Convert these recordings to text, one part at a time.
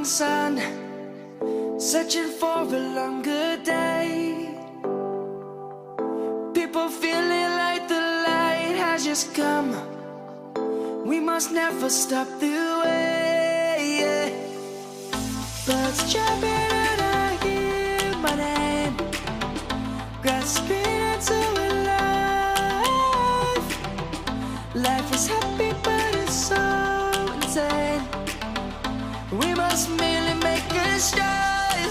morning sun, searching for a longer day. People feeling like the light has just come. We must never stop the way. Birds chirping and I hear my name, grasping into a life. Life is happy but it's so insane. We must merely make a start.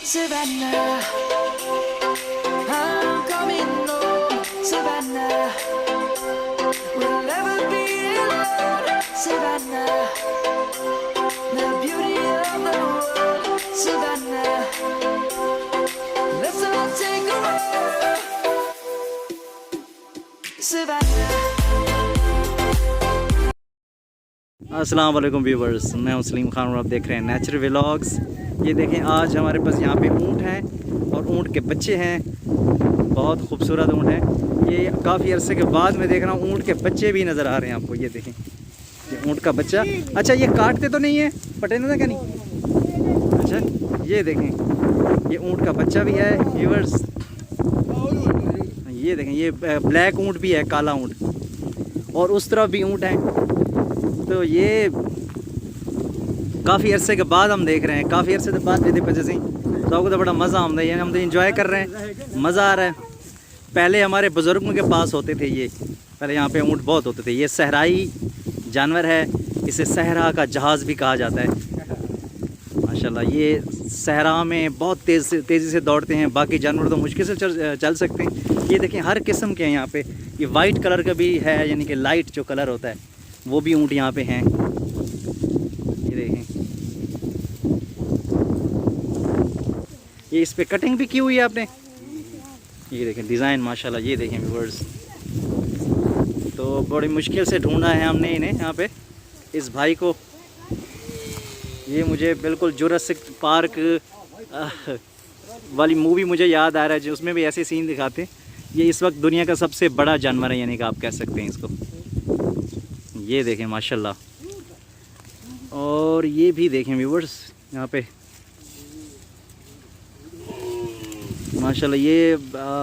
Savannah, I'm coming home. Savannah, we'll never be alone. Savannah, the beauty of the world. Savannah, let's all take a walk. Savannah. अस्सलाम वालेकुम viewers, मैं हूं सलीम खान और आप देख रहे हैं nature vlogs. ये देखें, आज हमारे पास यहाँ पे ऊँट हैं और ऊँट के बच्चे हैं। बहुत खूबसूरत ऊँट हैं। ये काफ़ी अरसे के बाद मैं देख रहा हूँ ऊँट के बच्चे भी नज़र आ रहे हैं आपको। ये देखें, ये ऊँट का बच्चा। अच्छा, ये काटते तो नहीं है, पटे ना क्या नहीं? अच्छा, ये देखें, ये ऊँट का बच्चा भी है व्यूवर्स। ये देखें, ये ब्लैक ऊँट भी है, काला ऊँट, और उस तरफ भी ऊँट हैं। तो ये काफ़ी अरसे के बाद हम देख रहे हैं, काफ़ी अरसे के बाद देते वजह से तो आपको तो बड़ा मज़ा आमदा है। हम तो इंजॉय कर रहे हैं, मज़ा आ रहा है। पहले हमारे बुज़ुर्गों के पास होते थे ये, पहले यहाँ पे ऊँट बहुत होते थे। ये सहराई जानवर है, इसे सहरा का जहाज़ भी कहा जाता है। माशाल्लाह, ये सहरा में बहुत तेज़ी से दौड़ते हैं। बाकी जानवर तो मुश्किल से चल सकते हैं। ये देखें, हर किस्म के हैं यहाँ पे। ये वाइट कलर का भी है, यानी कि लाइट जो कलर होता है वो भी ऊँट यहाँ पे हैं। ये देखें, ये इस पे कटिंग भी की हुई है आपने। ये देखें डिज़ाइन, माशाल्लाह। ये देखें व्यूअर्स, तो बड़ी मुश्किल से ढूंढा है हमने इन्हें यहाँ पे, इस भाई को। ये मुझे बिल्कुल जुरासिक पार्क वाली मूवी मुझे याद आ रहा है, जो उसमें भी ऐसे सीन दिखाते हैं। ये इस वक्त दुनिया का सबसे बड़ा जानवर है, यानी कि आप कह सकते हैं इसको। ये देखें माशाल्लाह। और ये भी देखें व्यूअर्स, यहाँ पे माशाल्लाह, ये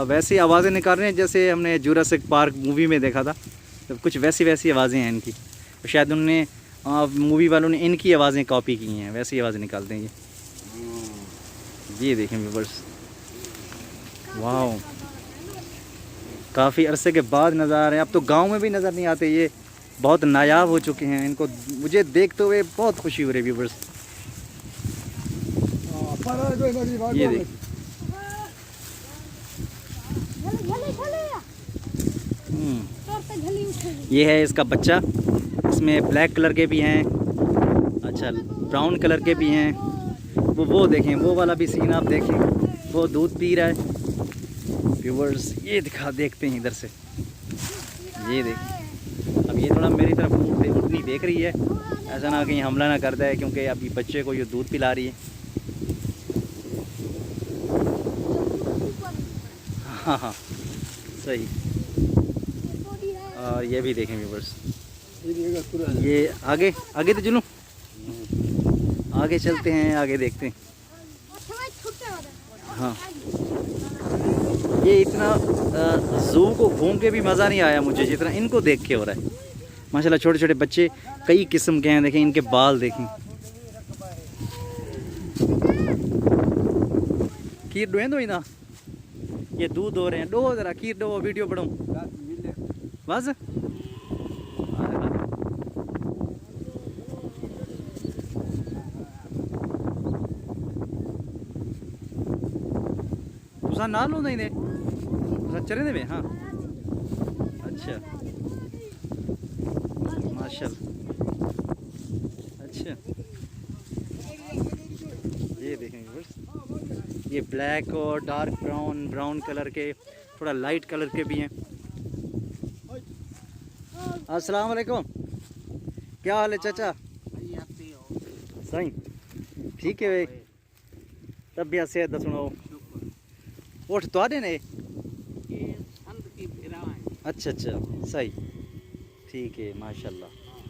वैसी आवाज़ें निकाल रहे हैं जैसे हमने जुरासिक पार्क मूवी में देखा था। तो कुछ वैसी आवाज़ें हैं इनकी। तो शायद उन्होंने मूवी वालों ने इनकी आवाज़ें कॉपी की हैं, वैसी आवाज़ें निकालते हैं ये देखें व्यूअर्स, वाह, काफ़ी अरसे के बाद नज़र आ रहे हैं। अब तो गांव में भी नज़र नहीं आते, ये बहुत नायाब हो चुके हैं। इनको मुझे देखते हुए बहुत खुशी हो रही है व्यूअर्स। ये देख, ये है इसका बच्चा। इसमें ब्लैक कलर के भी हैं, अच्छा ब्राउन कलर के भी हैं। वो देखें, वो वाला भी सीन आप देखें, वो दूध पी रहा है व्यूअर्स। ये देखते हैं इधर से, ये देखें। अब ये थोड़ा मेरी तरफ ऊँटनी देख रही है, ऐसा ना कहीं हमला ना करता है, क्योंकि अभी बच्चे को ये दूध पिला रही है। हाँ, सही। और ये भी देखें व्यूअर्स, ये आगे तो चलो, आगे चलते हैं, आगे देखते हैं। हाँ, ये इतना ज़ू को घूम के भी मज़ा नहीं आया मुझे जितना इनको देख के हो रहा है। माशाल्लाह, छोटे छोटे बच्चे कई किस्म के हैं। देखें, इनके बाल देखें। खीर डोएं दो ना, ये दूध दो रहे हैं, दो ज़रा खीर दो, वीडियो पढ़ो बस। तुसा ना लो नहीं दे, तुसा चरे दे। हाँ, अच्छा माशाल्लाह, अच्छा। ये देखें व्यूअर्स, ये ब्लैक और डार्क ब्राउन कलर के, थोड़ा लाइट कलर के भी हैं। अस्सलाम वालेकुम, क्या हाल है चाचा? सही, ठीक है भाई। तब भी सेहत दा सुनाओ। उठ तो ने? अच्छा अच्छा, सही, ठीक है माशाल्लाह।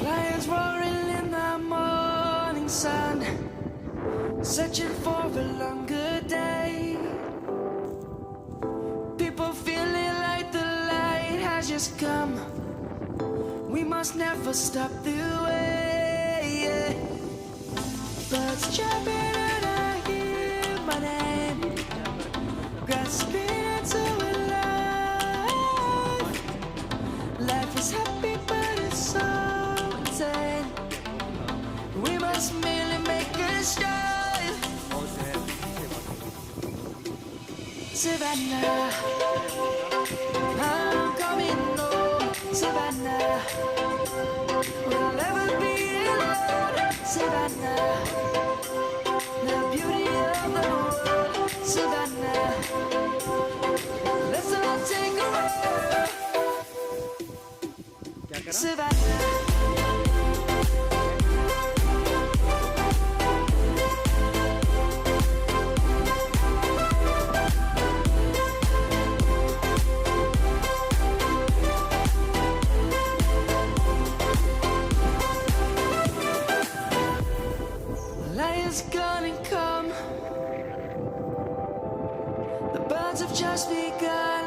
Lions roaring in the morning sun, searching for a longer day. People feeling like the light has just come. We must never stop the way. Birds chirping and I hear my name, grasping into a life. Life is happy but it's so insane. We must merely make a start. Savannah, I'm coming home. Savannah, we'll never be alone. Savannah, the beauty of the world. Savannah, let's all take a ride. Savannah. Lion's gonna come. The birds have just begun.